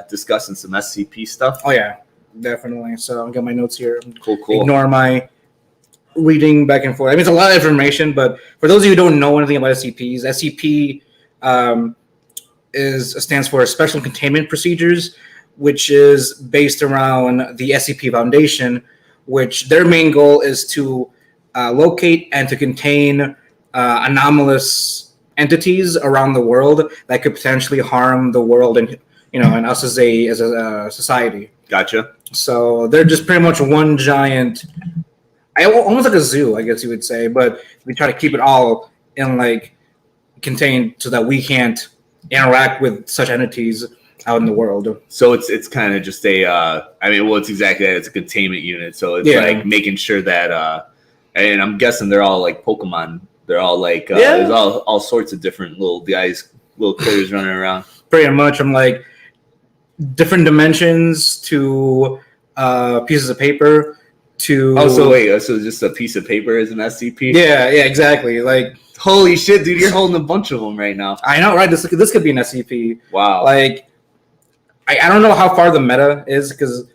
discussing some SCP stuff. Oh yeah, definitely. So I'll get my notes here. Cool. Ignore my reading back and forth. I mean, it's a lot of information, but for those of you who don't know anything about SCPs, SCP stands for Special Containment Procedures, which is based around the SCP Foundation, which their main goal is to locate and to contain anomalous entities around the world that could potentially harm the world and and us as a society. Gotcha. So they're just pretty much one giant, almost like a zoo, I guess you would say, but we try to keep it all contained so that we can't interact with such entities out in the world. So it's kind of just it's exactly that. It's a containment unit. So it's like making sure that, and I'm guessing they're all like Pokemon. They're all like, there's all sorts of different little guys, little critters running around. Pretty much. I'm like different dimensions to pieces of paper to. Oh, so just a piece of paper is an SCP? Yeah, exactly. Like, holy shit, dude, you're holding a bunch of them right now. I know, right? This could be an SCP. Wow. Like, I don't know how far the meta is because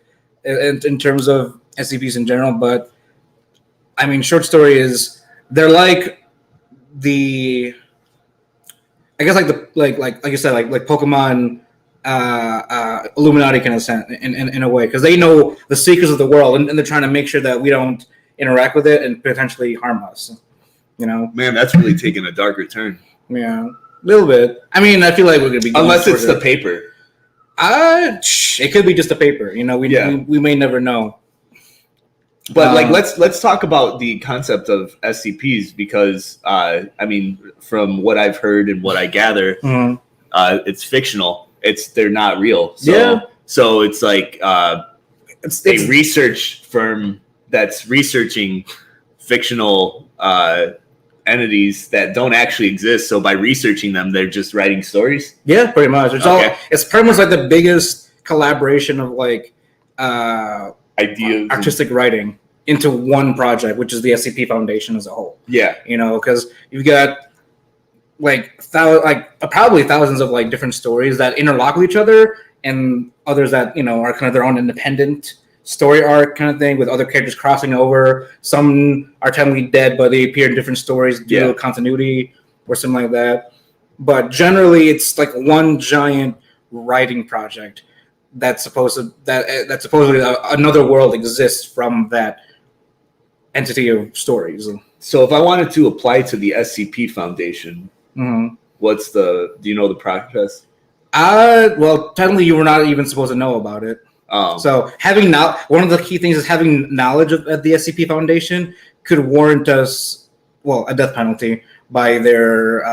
in terms of SCPs in general, but I mean, short story is they're like I guess like you said, like Pokemon Illuminati kind of sense in a way, because they know the secrets of the world and they're trying to make sure that we don't interact with it and potentially harm us. Man, that's really taking a darker turn. Yeah, a little bit. I mean, I feel like we're gonna be unless it's the paper. It could be just a paper. We may never know. But let's talk about the concept of SCPs because I mean, from what I've heard and what I gather, it's fictional. They're not real. So it's like it's a research firm that's researching fictional entities that don't actually exist. So by researching them, they're just writing stories. Yeah, pretty much. It's pretty much like the biggest collaboration of ideas, artistic writing into one project, which is the SCP Foundation as a whole. Yeah, because you've got probably thousands of different stories that interlock with each other, and others that are kind of their own independent story arc kind of thing, with other characters crossing over. Some are technically dead, but they appear in different stories due to continuity or something like that. But generally, it's like one giant writing project that supposedly another world exists from that entity of stories. So if I wanted to apply to the SCP Foundation, do you know the process? Well, technically you were not even supposed to know about it. Oh. So one of the key things is having knowledge of the SCP Foundation could warrant us, a death penalty by their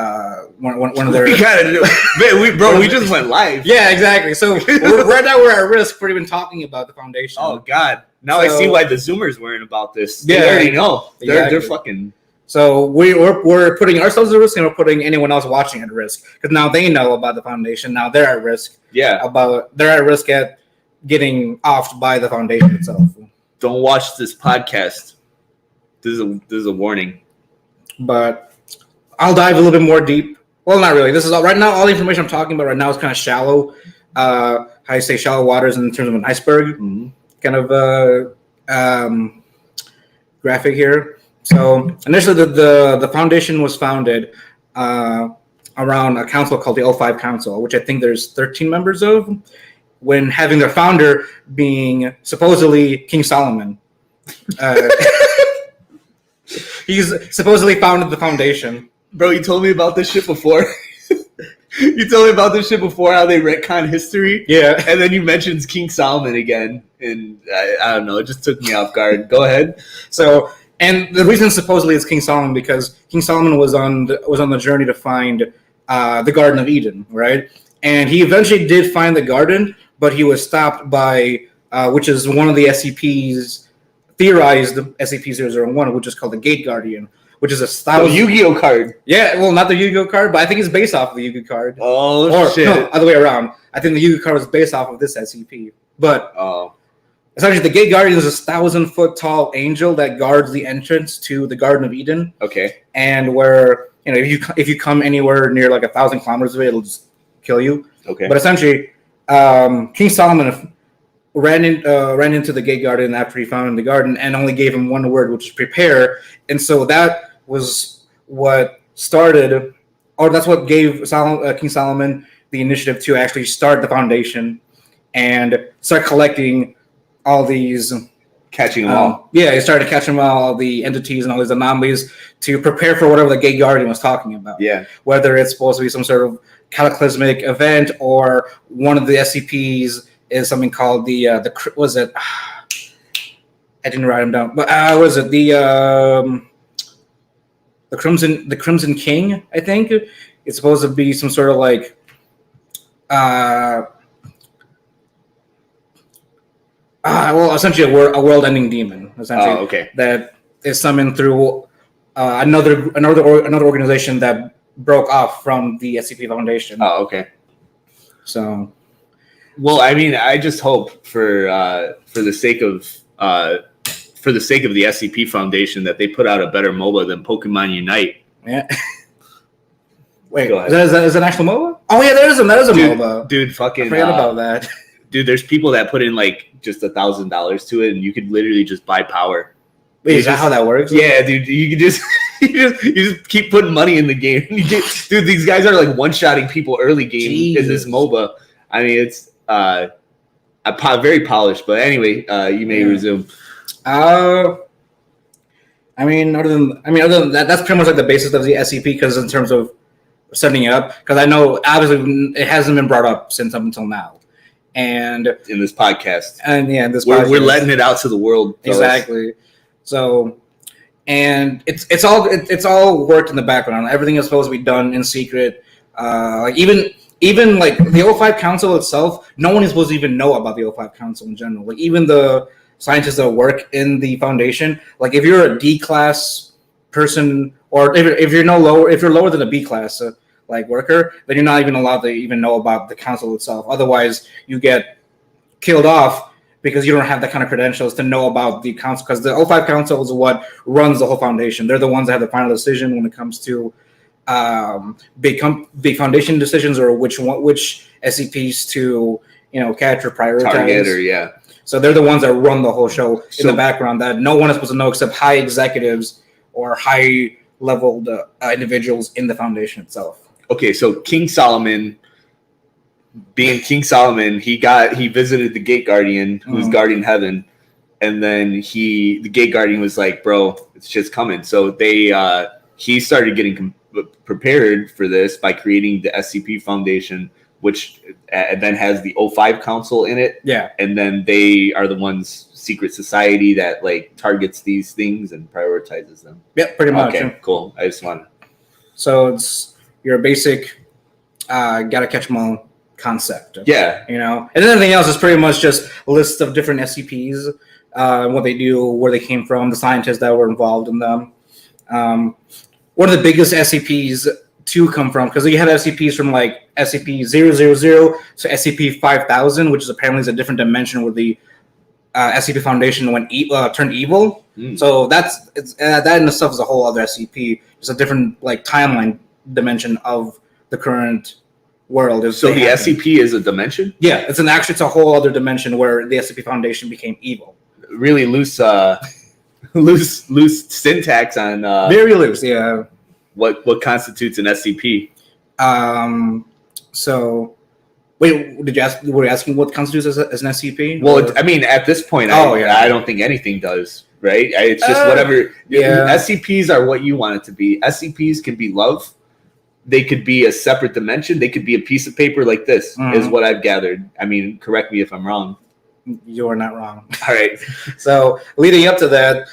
one of their. We gotta do it. We just went live. Yeah, exactly. So right now we're at risk for even talking about the Foundation. Oh God! Now I see why the Zoomers weren't about this. They already know. They're fucking. So we're putting ourselves at risk, and we're putting anyone else watching at risk, because now they know about the Foundation. Now they're at risk. Yeah. They're at risk at getting offed by the Foundation itself. Don't watch this podcast. This is a warning. But I'll dive a little bit more deep. Well, not really. This is right now. All the information I'm talking about right now is kind of shallow. How you say shallow waters in terms of an iceberg, kind of graphic here. So initially, the Foundation was founded around a council called the 05 Council, which I think there's 13 members of. When having their founder being supposedly King Solomon. He's supposedly founded the Foundation. Bro, you told me about this shit before. You told me about this shit before, how they retcon history. Yeah. And then you mentioned King Solomon again. And I don't know, it just took me off guard. Go ahead. So, and the reason supposedly it's King Solomon, because King Solomon was on the journey to find the Garden of Eden, right? And he eventually did find the garden, but he was stopped by, which is one of the SCPs theorized, the SCP-001, which is called the Gate Guardian, which is a Yu-Gi-Oh card. Yeah, well, not the Yu-Gi-Oh card, but I think it's based off of the Yu-Gi-Oh card. Shit. No, other way around. I think the Yu-Gi-Oh card was based off of this SCP. But essentially, the Gate Guardian is a 1,000-foot tall angel that guards the entrance to the Garden of Eden. Okay. And where, if you come anywhere near 1,000 kilometers away, it'll just kill you. Okay. But essentially, King Solomon ran into the gate guardian after he found him in the garden and only gave him one word, which is prepare. And so that was what started, or that's what gave King Solomon the initiative to actually start the foundation and start collecting all these. Catching them all. Yeah, he started catching all the entities and all these anomalies to prepare for whatever the gate guardian was talking about. Yeah. Whether it's supposed to be some sort of cataclysmic event or one of the SCPs is something called the was it? I didn't write them down, but was it the Crimson King? I think it's supposed to be some sort of like well, essentially a world-ending demon. Essentially, okay. That is summoned through another organization that broke off from the SCP Foundation. Oh, okay. So, well, I mean, I just hope for the sake of the SCP Foundation that they put out a better MOBA than Pokemon Unite. Yeah. Wait, is that an actual MOBA? Oh yeah, that is a MOBA. Dude, fucking. I forgot about that. Dude, there's people that put in like just $1,000 to it, and you could literally just buy power. Wait, is that how that works? Yeah, dude, you can just you just keep putting money in the game. Dude, these guys are like one-shotting people early game in this MOBA. I mean, it's very polished, but anyway, you may resume. I mean, other than that, that's pretty much like the basis of the SCP. Because in terms of setting it up, because I know obviously it hasn't been brought up since up until now. And in this podcast, we're letting it out to the world. Exactly. So, and it's all worked in the background. Everything is supposed to be done in secret. Like even like the O5 Council itself, no one is supposed to even know about the O5 Council in general. Like even the scientists that work in the Foundation, like if you're a D class person, or if you're lower than a B class. Like worker, then you're not even allowed to even know about the council itself. Otherwise, you get killed off because you don't have the kind of credentials to know about the council. Because the O5 Council is what runs the whole foundation. They're the ones that have the final decision when it comes to big foundation decisions or which SCPs to catch or prioritize. Target or yeah. So they're the ones that run the whole show in the background that no one is supposed to know except high executives or high leveled individuals in the foundation itself. Okay, so King Solomon, being King Solomon, he visited the Gate Guardian who was guarding heaven, and then the Gate Guardian was like, "Bro, it's just coming." So he started getting prepared for this by creating the SCP Foundation, which then has the O5 Council in it. Yeah, and then they are the ones secret society that like targets these things and prioritizes them. Yeah, pretty much. Okay, cool. I just wanted. So it's your basic gotta catch them all concept. Yeah. And then everything else is pretty much just a list of different SCPs, what they do, where they came from, the scientists that were involved in them. One of the biggest SCPs to come from, because you have SCPs from like SCP-000 to SCP-5000, which is apparently a different dimension where the SCP Foundation turned evil. So that in itself is a whole other SCP. It's a different like timeline dimension of the current world. So the SCP is a dimension? Yeah, it's a whole other dimension where the SCP Foundation became evil. Really loose syntax on very loose, yeah. What constitutes an SCP? So wait, were you asking what constitutes as an SCP? Well, I mean, at this point, I don't think anything does, right? It's just whatever. Yeah. SCPs are what you want it to be. SCPs can be love. They could be a separate dimension. They could be a piece of paper like this, is what I've gathered. I mean, correct me if I'm wrong. You are not wrong. All right. So leading up to that,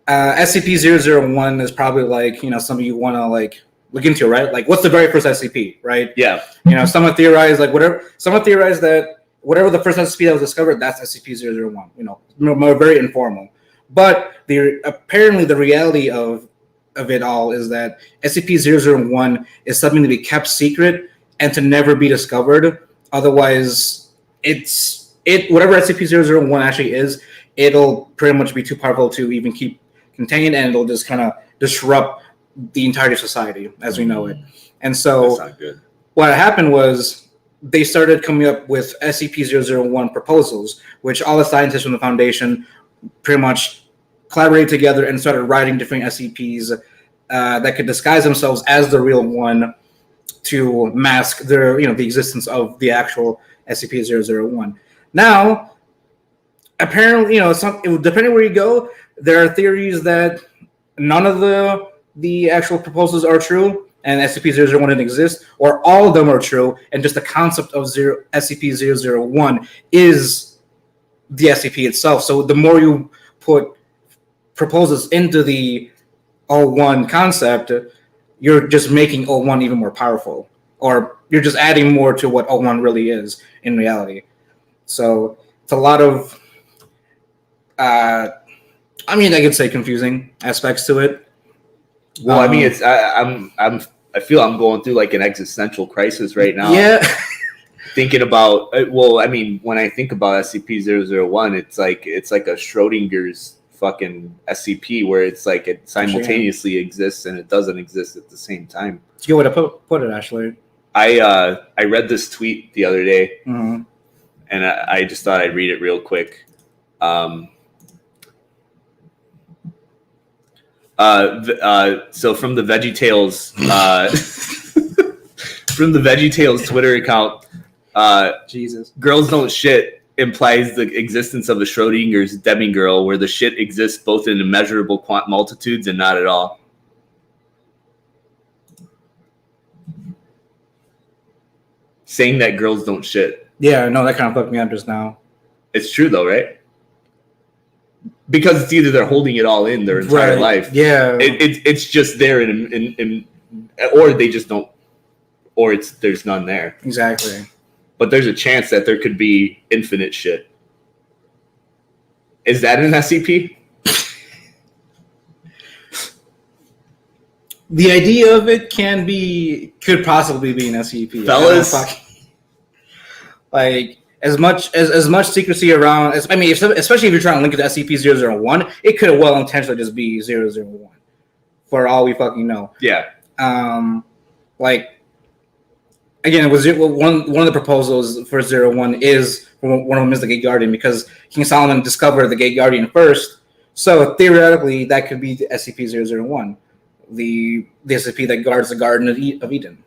SCP-001 is probably like, something you want to like look into, right? Like, what's the very first SCP, right? Yeah. Some have theorized that whatever the first SCP that was discovered, that's SCP-001. Very informal. But apparently the reality of it all is that SCP-001 is something to be kept secret and to never be discovered. Otherwise, whatever SCP-001 actually is, it'll pretty much be too powerful to even keep contained, and it'll just kind of disrupt the entirety of society as we know it. And so that's not good. What happened was they started coming up with SCP-001 proposals, which all the scientists from the Foundation pretty much collaborated together and started writing different SCPs that could disguise themselves as the real one to mask their, the existence of the actual SCP-001. Now, apparently, depending where you go, there are theories that none of the actual proposals are true and SCP-001 didn't exist, or all of them are true, and just the concept of SCP-001 is the SCP itself. So the more you put proposals into the 01 concept, you're just making 01 even more powerful, or you're just adding more to what 01 really is in reality. So it's a lot of, I could say confusing aspects to it. Well, I feel I'm going through like an existential crisis right now. Yeah. Thinking about, when I think about SCP-001, it's like a Schrodinger's fucking SCP where it's like it simultaneously exists and it doesn't exist at the same time. It's a good way to put it, actually. I read this tweet the other day, mm-hmm. and I just thought I'd read it real quick. So from the VeggieTales, from the VeggieTales Twitter account, Jesus, girls don't shit implies the existence of a Schrodinger's demigirl where the shit exists both in immeasurable multitudes and not at all. Saying that girls don't shit. Yeah, no, that kind of fucked me up just now. It's true though, right? Because it's either they're holding it all in their entire life. Yeah. It's just there in or they just don't, or there's none there. Exactly. But there's a chance that there could be infinite shit. Is that an SCP? The idea of it could possibly be an SCP. Fellas. Like, as much secrecy around, especially if you're trying to link it to SCP-001, it could well intentionally just be 001, for all we fucking know. Yeah. Again, it was one of the proposals for 01 is one of them is the Gate Guardian, because King Solomon discovered the Gate Guardian first. So theoretically, that could be the SCP-001, the SCP that guards the Garden of Eden.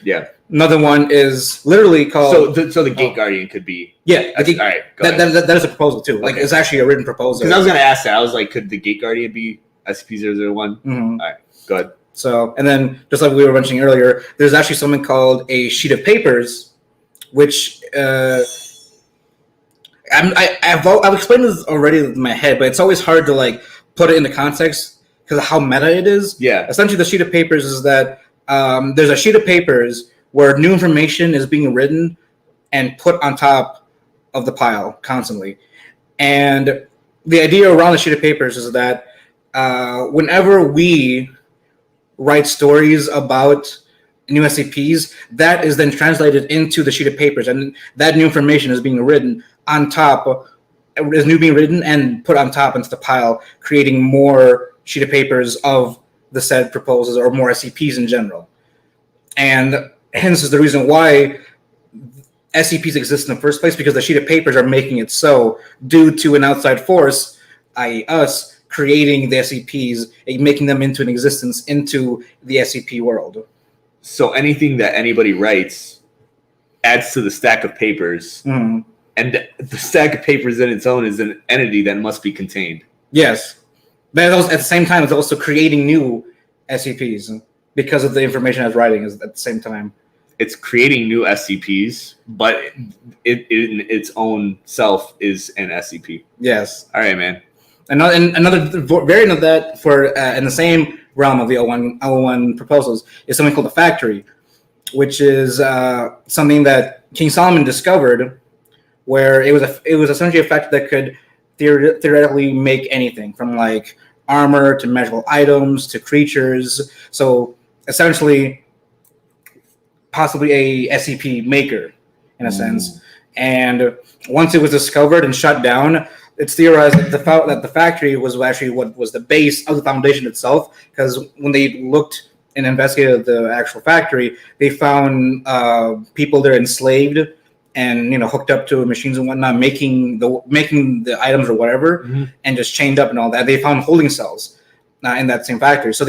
Yeah. Another one is literally called. So the Gate Guardian could be. Yeah. All right. That is a proposal too. Like, it's actually a written proposal. Because I was going to ask that. I was like, could the Gate Guardian be SCP-001? Mm-hmm. All right. Go ahead. So, and then just like we were mentioning earlier, there's actually something called a sheet of papers, which I've explained this already in my head, but it's always hard to like put it into context because of how meta it is. Yeah. Essentially, the sheet of papers is that there's a sheet of papers where new information is being written and put on top of the pile constantly. And the idea around the sheet of papers is that whenever we write stories about new SCPs, that is then translated into the sheet of papers, and that new information is being written on top, being written and put on top into the pile, creating more sheet of papers of the said proposals or more SCPs in general. And hence is the reason why SCPs exist in the first place, because the sheet of papers are making it so due to an outside force, i.e. us, creating the SCPs and making them into an existence into the SCP world. So anything that anybody writes adds to the stack of papers, mm-hmm. and the stack of papers in its own is an entity that must be contained. Yes. But at the same time, it's also creating new SCPs because of the information it's writing at the same time. It's creating new SCPs, but it in its own self is an SCP. Yes. All right, man. Another variant of that for in the same realm of the 01 proposals is something called the factory, which is something that King Solomon discovered, where it was essentially a factory that could theoretically make anything from like armor to measurable items to creatures. So essentially, possibly a SCP maker in a sense. And once it was discovered and shut down, it's theorized that the factory was actually what was the base of the Foundation itself, because when they looked and investigated the actual factory, they found people there enslaved and hooked up to machines and whatnot, making the items or whatever, and just chained up and all that. They found holding cells in that same factory. So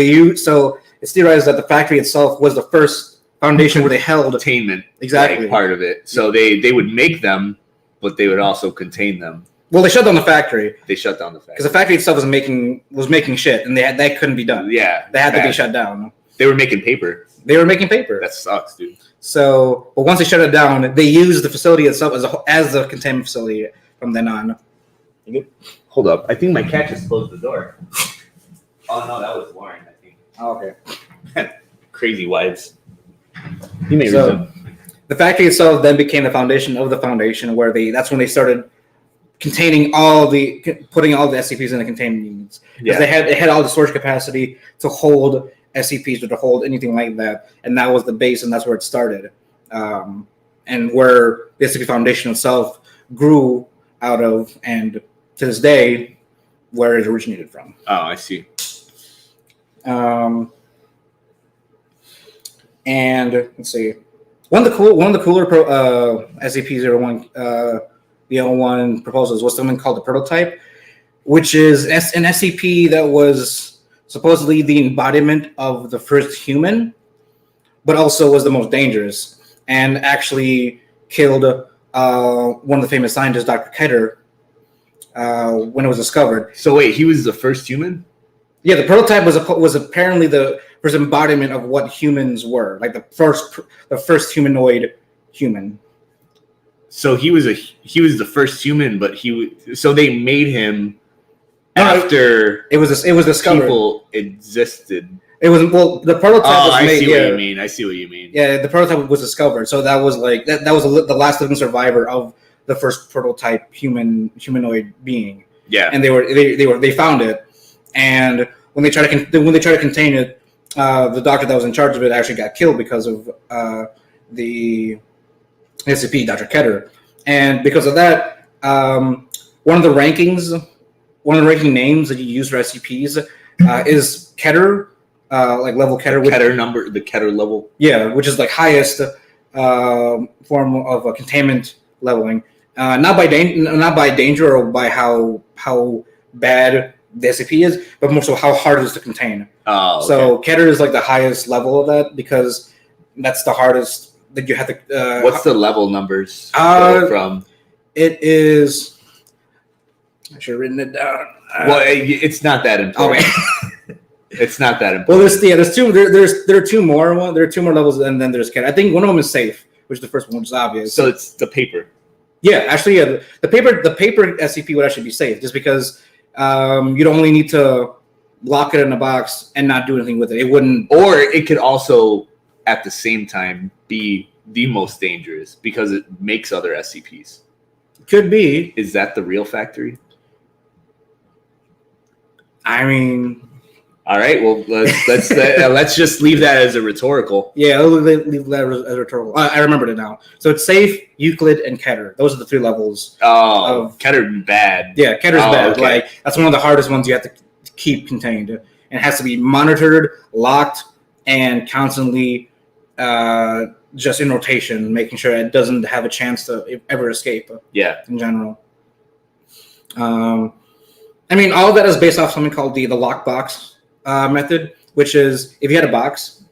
it's theorized that the factory itself was the first foundation where they held containment, exactly part of it. So they would make them, but they would also contain them. Well, they shut down the factory. They shut down the factory because the factory itself was making shit, and that couldn't be done. Yeah, they had to be shut down. They were making paper. That sucks, dude. So, but once they shut it down, they used the facility itself as the containment facility from then on. Hold up, I think my cat just closed the door. Oh no, that was Lauren, I think. Oh, okay. Crazy wives. You may resume. The factory itself then became the foundation of the foundation, where that's when they started putting all the SCPs in the containment units. Because it had all the storage capacity to hold SCPs or to hold anything like that, and that was the base, and that's where it started, and where the SCP Foundation itself grew out of, and to this day, where it originated from. Oh, I see. And let's see, one of the cooler SCP-001 the 01 proposals was something called the prototype, which is an SCP that was supposedly the embodiment of the first human, but also was the most dangerous, and actually killed one of the famous scientists, Dr. Keter, when it was discovered. So wait, he was the first human? Yeah, the prototype was apparently the first embodiment of what humans were, like the first humanoid human. So he was the first human, but so they made him after it was discovered. People existed. It was the prototype was made. I see what you mean. Yeah, the prototype was discovered. So that was like that was the last living survivor of the first prototype humanoid being. Yeah, and they found it, and when they tried to contain it, the doctor that was in charge of it actually got killed because of the SCP, Dr. Keter, and because of that, one of the ranking names that you use for SCPs is Keter, like level Keter. The Keter level. Yeah, which is like highest form of containment leveling. Not by danger or by how bad the SCP is, but more so how hard it is to contain. Oh, okay. So Keter is like the highest level of that because that's the hardest that you have to. What's the level numbers from? It is. I should have written it down. Well, it's not that important. Okay. It's not that important. Well, there's two. There are two more. There are two more levels, and then there's Keter. I think one of them is safe, which is the first one, which is obvious. So it's the paper. Yeah, actually, yeah. The paper SCP would actually be safe, just because you'd only need to lock it in a box and not do anything with it. It wouldn't. Or it could also, at the same time, be the most dangerous because it makes other SCPs. Could be. Is that the real factory? I mean. All right. Well, let's just leave that as a rhetorical. Yeah, I'll leave that as a rhetorical. I remembered it now. So it's safe, Euclid, and Keter. Those are the three levels. Oh, Keter's bad. Yeah, Keter's bad. Okay. Like that's one of the hardest ones you have to keep contained. And it has to be monitored, locked, and constantly just in rotation, making sure it doesn't have a chance to ever escape. Yeah. In general. I mean, all of that is based off something called the lockbox method, which is if you had a box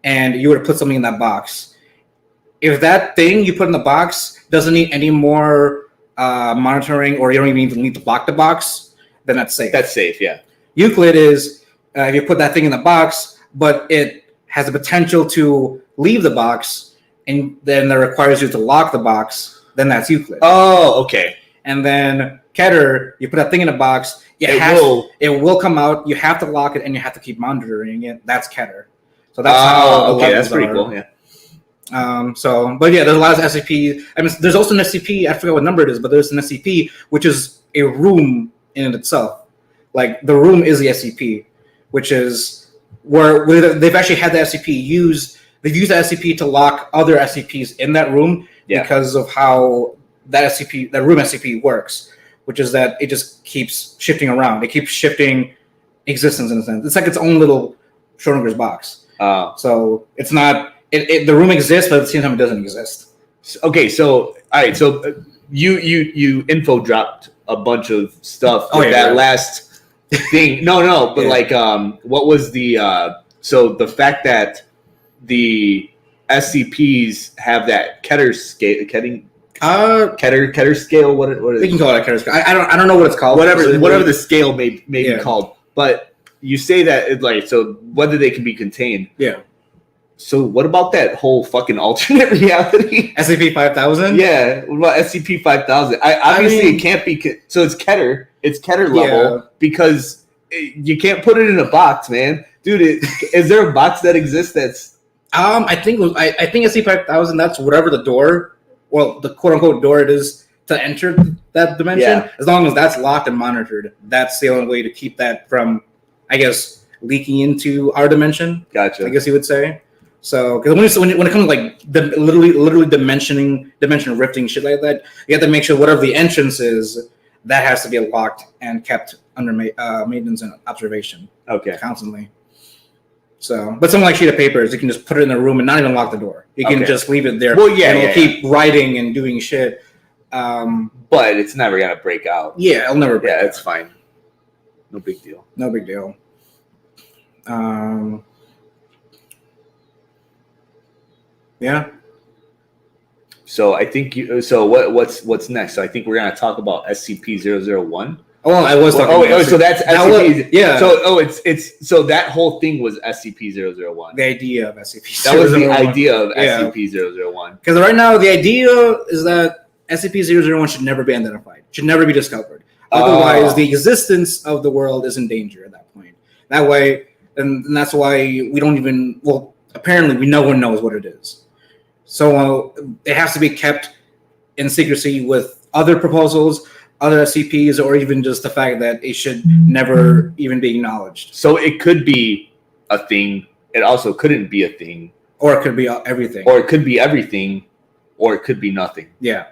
and you were to put something in that box, if that thing you put in the box doesn't need any more monitoring, or you don't even need to lock the box, then that's safe. That's safe, yeah. Euclid is if you put that thing in the box, but it has the potential to leave the box, and then that requires you to lock the box, then that's Euclid. Oh, okay. And then Keter, you put that thing in a box, it will come out. You have to lock it, and you have to keep monitoring it. That's Keter. So that's how. Okay, that's pretty cool. Yeah. But yeah, there's a lot of SCP. I mean, there's also an SCP. I forget what number it is, but there's an SCP which is a room in itself. Like the room is the SCP, which is where they've actually had the SCP use. They've used the SCP to lock other SCPs in that room because of how that room SCP works, which is that it just keeps shifting around. It keeps shifting existence in a sense. It's like its own little Schrodinger's box. So it's not. The room exists, but at the same time, it doesn't exist. Okay, so all right, so you info dropped a bunch of stuff with that last thing. No, but like what was the so the fact that the SCPs have that Keter scale, Keter scale. What are they can call it a Keter scale. I don't know what it's called. Whatever the scale may be called. But you say that it like so whether they can be contained. Yeah. So what about that whole fucking alternate reality? SCP-5000? Yeah, what about SCP-5000? Obviously it can't be. So it's Keter. It's Keter level because you can't put it in a box, man. Dude, is there a box that exists that's? I think SCP-5000. That's whatever the door, well, the quote unquote door it is to enter that dimension. Yeah. As long as that's locked and monitored, that's the only way to keep that from, I guess, leaking into our dimension. Gotcha. I guess you would say. So, because when it comes to like literally dimension rifting shit like that, you have to make sure whatever the entrance is, that has to be locked and kept under maintenance and observation. Okay. Constantly. So, but something like sheet of papers, you can just put it in a room and not even lock the door. You can just leave it there. Well, yeah, and it'll keep writing and doing shit. But it's never gonna break out. Yeah, it'll never break out. Yeah, it's fine. No big deal. No big deal. Yeah. So I think you. So what's next? So I think we're gonna talk about SCP-001. Oh, I was talking. Oh, so that's SCP. Yeah. So it's so that whole thing was SCP-001. The idea of SCP. That was the idea of SCP-001. Because right now the idea is that SCP-001 should never be identified. Should never be discovered. Otherwise, the existence of the world is in danger at that point. That way, and that's why we don't even. Well, apparently, no one knows what it is. So it has to be kept in secrecy with other proposals, other SCPs, or even just the fact that it should never even be acknowledged. So it could be a thing. It also couldn't be a thing. Or it could be everything. Or it could be everything. Or it could be nothing. Yeah.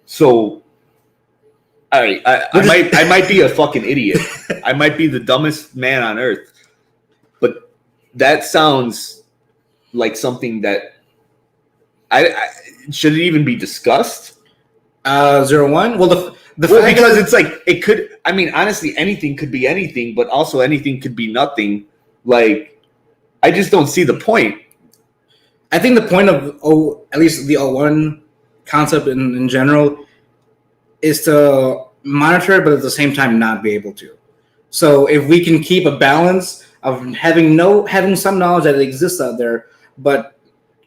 So, all right, I might be a fucking idiot. I might be the dumbest man on earth. But that sounds like something that should it even be discussed? 01? Well, because it's like it could. I mean, honestly, anything could be anything, but also anything could be nothing. Like, I just don't see the point. I think the point of at least the 01 concept in general is to monitor it, but at the same time not be able to. So if we can keep a balance of having some knowledge that it exists out there, but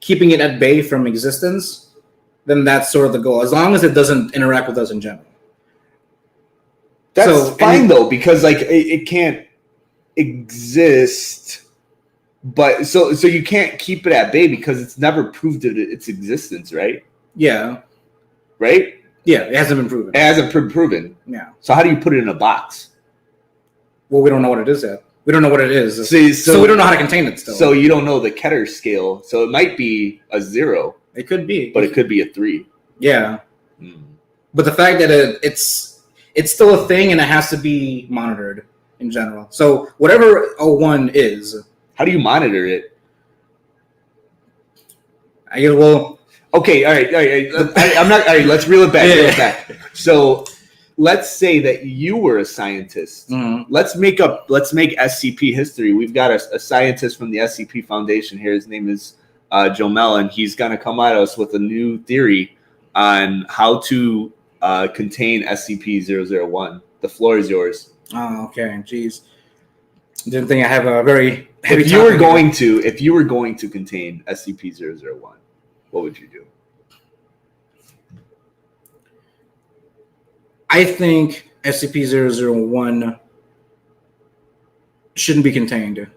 keeping it at bay from existence, then that's sort of the goal. As long as it doesn't interact with us in general. That's fine though, because like it can't exist, but so you can't keep it at bay because it's never proved its existence, right? Yeah. Right? Yeah, it hasn't been proven. It hasn't been proven. Yeah. So how do you put it in a box? Well, we don't know what it is yet. We don't know what it is. So we don't know how to contain it still. So you don't know the Keter scale. So it might be a 0. It could be. But it could be a 3. Yeah. But the fact that it's still a thing and it has to be monitored in general. So whatever 01 is. How do you monitor it? I guess, well. Okay, all right. I'm not. All right, let's reel it back. So let's say that you were a scientist. Mm-hmm. Let's make SCP history. We've got a scientist from the SCP Foundation here. His name is Joe Mellon. He's going to come at us with a new theory on how to contain SCP-001. The floor is yours. Oh, okay. Jeez. Didn't think I have a very heavy if you were going to contain SCP-001, what would you do? I think SCP-001 shouldn't be contained.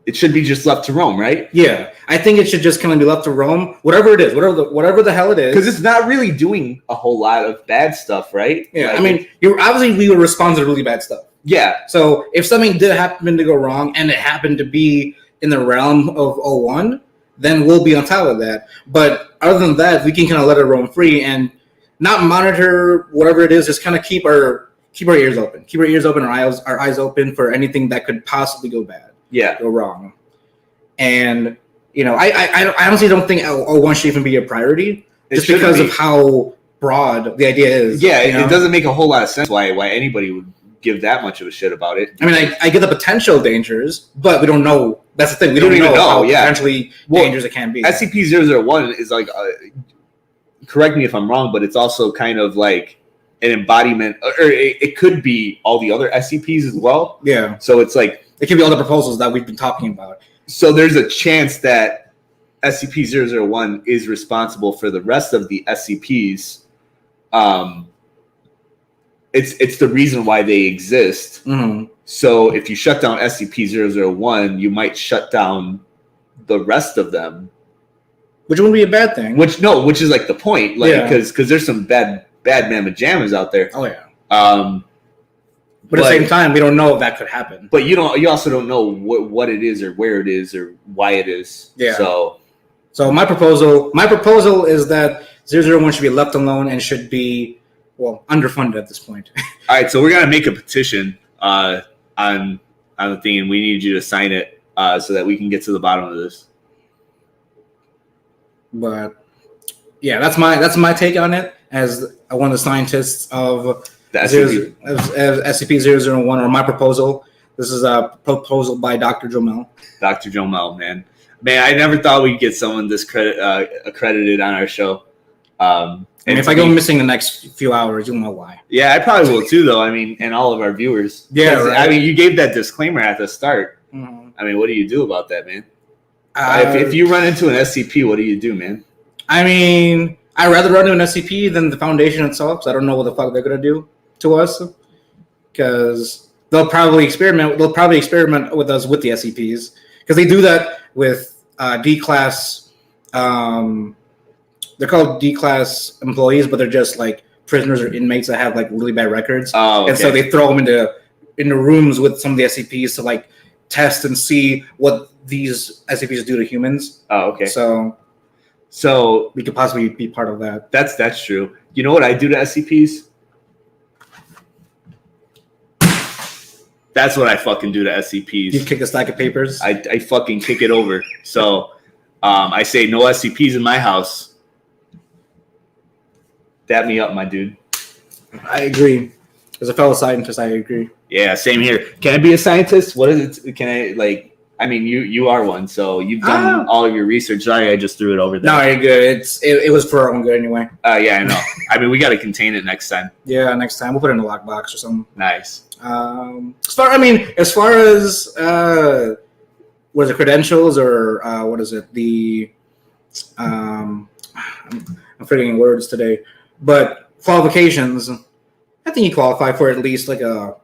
It should be just left to roam, right? Yeah, I think it should just kind of be left to roam. Whatever it is, whatever the hell it is. Because it's not really doing a whole lot of bad stuff, right? Yeah, like, I mean, we would respond to really bad stuff. Yeah. So if something did happen to go wrong and it happened to be in the realm of 01, then we'll be on top of that. But other than that, we can kind of let it roam free and not monitor whatever it is. Just kind of keep our ears open. Keep our ears open, our eyes open for anything that could possibly go bad. Yeah. Go wrong. And I honestly don't think L01 should even be a priority, just because of how broad the idea is. Yeah, it doesn't make a whole lot of sense why anybody would give that much of a shit about it. I mean, I get the potential dangers, but we don't know. That's the thing. We don't even know how potentially dangerous it can be. SCP-001 is like, correct me if I'm wrong, but it's also kind of like an embodiment, or it could be all the other SCPs as well. Yeah. So it's like, it could be all the proposals that we've been talking about. So there's a chance that SCP-001 is responsible for the rest of the SCPs. It's the reason why they exist. Mm-hmm. So if you shut down SCP-001, you might shut down the rest of them, which wouldn't be a bad thing. Which is like the point, like because there's some bad mamma jammas out there. Oh yeah. But at the same time, we don't know if that could happen. But you also don't know what it is or where it is or why it is. Yeah. So my proposal is that 001 should be left alone and should be underfunded at this point. All right, so we're gonna make a petition on the thing, and we need you to sign it so that we can get to the bottom of this. But yeah, that's my take on it as one of the scientists of the SCP-001, or my proposal. This is a proposal by Dr. Jomel. Dr. Jomel, man, I never thought we'd get someone this accredited on our show. And if I go missing the next few hours, you'll know why. Yeah, I probably will too, though. I mean, and all of our viewers. Yeah, right. I mean, you gave that disclaimer at the start. Mm-hmm. I mean, what do you do about that, man? If you run into an SCP, what do you do, man? I mean, I'd rather run into an SCP than the Foundation itself, because I don't know what the fuck they're gonna do to us. Because they'll probably experiment with us with the SCPs, because they do that with D-class. They're called D-class employees, but they're just like prisoners or inmates that have like really bad records. Oh, okay. And so they throw them into rooms with some of the SCPs to like test and see what these SCPs do to humans. Oh, okay. So we could possibly be part of that. That's true. You know what I do to SCPs? That's what I fucking do to SCPs. You kick a stack of papers? I fucking kick it over. So I say no SCPs in my house. Dap me up, my dude. I agree. As a fellow scientist, I agree. Yeah, same here. Can I be a scientist? What is it? Can I, like, I mean, you are one, so you've done all of your research. Sorry, I just threw it over there. No, you're good. It was for our own good anyway. Yeah, I know. I mean, we got to contain it next time. Yeah, next time. We'll put it in a lockbox or something. Nice. As far as what is it, credentials, or what is it? I'm forgetting words today. But qualifications, I think you qualify for at least like a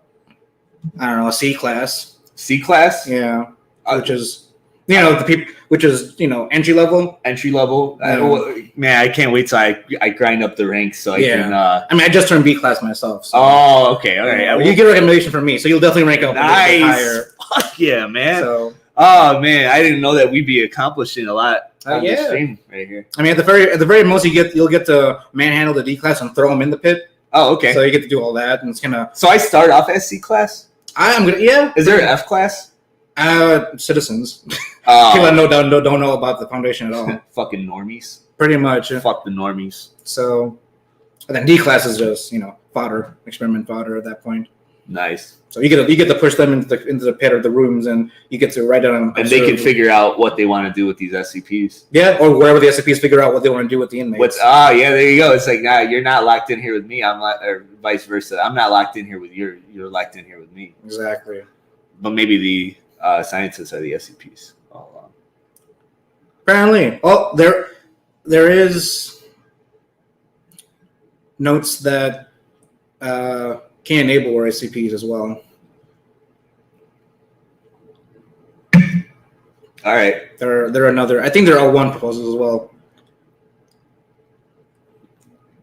C class. C class? Yeah. Which is, the people, which is, entry level. Entry level. Man, I can't wait till I grind up the ranks so I can. I mean, I just turned B class myself. So. Oh, okay. All right. You get a recommendation from me, so you'll definitely rank up. Nice. Higher. Fuck yeah, man. So. Oh man, I didn't know that we'd be accomplishing a lot on this stream right here. I mean, at the very most, you'll get to manhandle the D class and throw them in the pit. Oh, okay. So you get to do all that, and it's gonna. So I start off as C class. I'm gonna. Yeah. Is there an F class? Citizens. People that don't know about the Foundation at all. Fucking normies. Pretty much. Fuck the normies. So, and then D class is just fodder, experiment fodder at that point. Nice. So you get to push them into the pit or the rooms, and you get to write down. And they can figure out what they want to do with these SCPs. Yeah, or wherever the SCPs figure out what they want to do with the inmates. Yeah, there you go. It's like, nah, you're not locked in here with me. Or vice versa. I'm not locked in here with you. You're locked in here with me. Exactly. But maybe the scientists are the SCPs all along. Apparently. Oh, there is notes that can enable SCPs as well. All right. They're another. I think there are L1 proposals as well.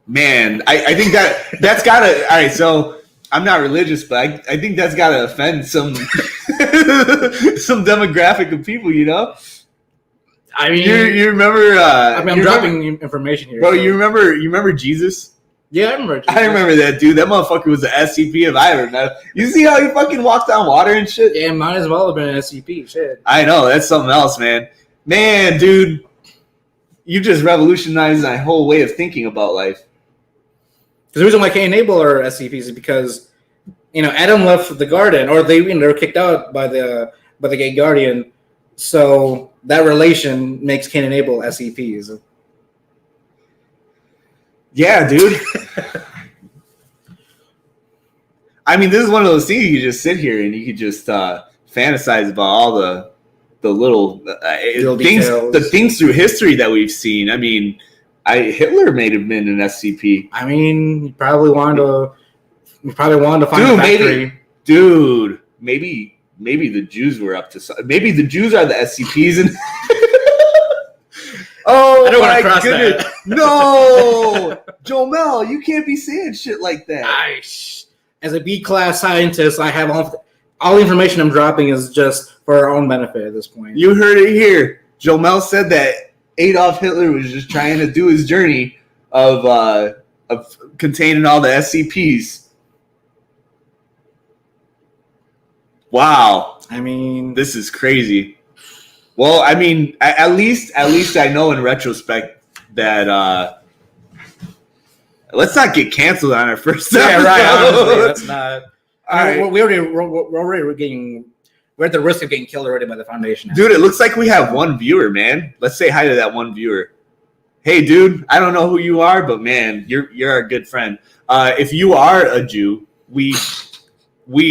Man, I think that's gotta. All right, so I'm not religious, but I think that's gotta offend some some demographic of people, I mean, you remember? I'm dropping information here. Bro, so. You remember Jesus? Yeah, I remember. I remember that dude. That motherfucker was an SCP if I ever met him. You see how he fucking walked on water and shit? Yeah, might as well have been an SCP. Shit. I know, that's something else, man. Man, dude, you just revolutionized my whole way of thinking about life. The reason why Cain and Abel are SCPs is because, Adam left the garden, or they were kicked out by the gay guardian. So that relation makes Cain and Abel SCPs. Yeah, dude. I mean, this is one of those things you just sit here and you could just fantasize about all the little things, details. the things through history that we've seen. I mean, Hitler may have been an SCP. I mean, you probably wanted to find a factory. Maybe the Jews were up to something. Maybe the Jews are the SCPs and oh, I don't want my to cross goodness. that. No, Jomel, you can't be saying shit like that. As a B-class scientist, I have all the information I'm dropping is just for our own benefit at this point. You heard it here. Jomel said that Adolf Hitler was just trying to do his journey of containing all the SCPs. Wow. I mean, this is crazy. Well, I mean, at least I know in retrospect that let's not get canceled on our first episode. Yeah, right. Honestly, that's not. All right. We're at the risk of getting killed already by the Foundation. Dude, it looks like we have one viewer, man. Let's say hi to that one viewer. Hey, dude, I don't know who you are, but man, you're a good friend. If you are a Jew, we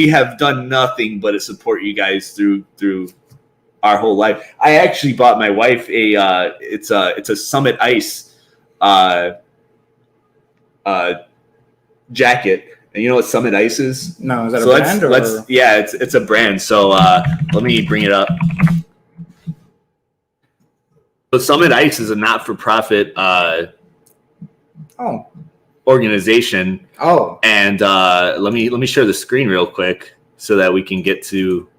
have done nothing but to support you guys through our whole life. I actually bought my wife it's a Summit Ice jacket. And you know what Summit Ice is? No, is that a brand? Yeah, it's a brand. So let me bring it up. So Summit Ice is a not-for-profit organization. Oh. And let me share the screen real quick so that we can get to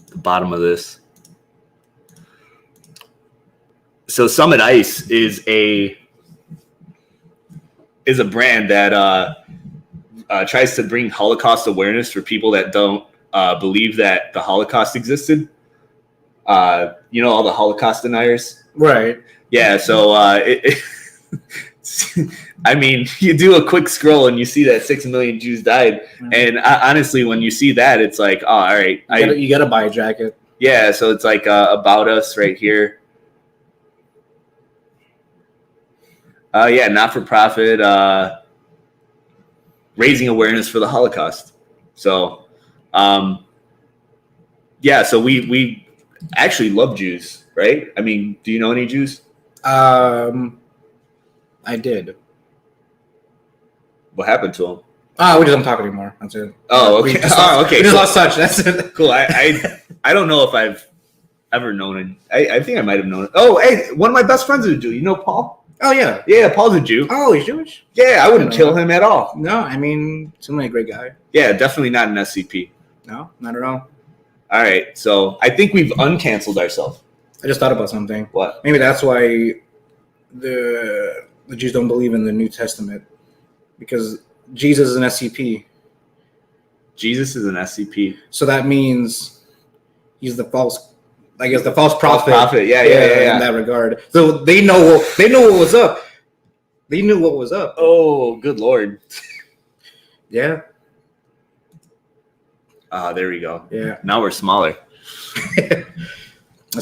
the bottom of this. So Summit Ice is a brand that tries to bring Holocaust awareness for people that don't believe that the Holocaust existed. You know, all the Holocaust deniers. Right. Yeah. So I mean, you do a quick scroll and you see that 6 million Jews died. Mm-hmm. And honestly, when you see that, it's like, oh, all right. You gotta buy a jacket. Yeah. So it's like about us right here. Yeah, not-for-profit, raising awareness for the Holocaust. So, yeah, so we actually love Jews, right? I mean, do you know any Jews? I did. What happened to them? We just don't talk anymore. That's it. Oh, okay. We just lost touch. That's it. Cool. I don't know if I've ever known it. I think I might have known it. Oh, hey, one of my best friends is a Jew. You know Paul? Oh, yeah. Yeah, Paul's a Jew. Oh, he's Jewish? Yeah, I wouldn't kill him at all. No, I mean, seems like a great guy. Yeah, definitely not an SCP. No, not at all. All right, so I think we've uncanceled ourselves. I just thought about something. What? Maybe that's why the Jews don't believe in the New Testament. Because Jesus is an SCP. Jesus is an SCP. So that means he's the false prophet. False prophet. Yeah. In that regard. So they know what was up. They knew what was up. Oh, good Lord. Yeah. There we go. Yeah. Now we're smaller. So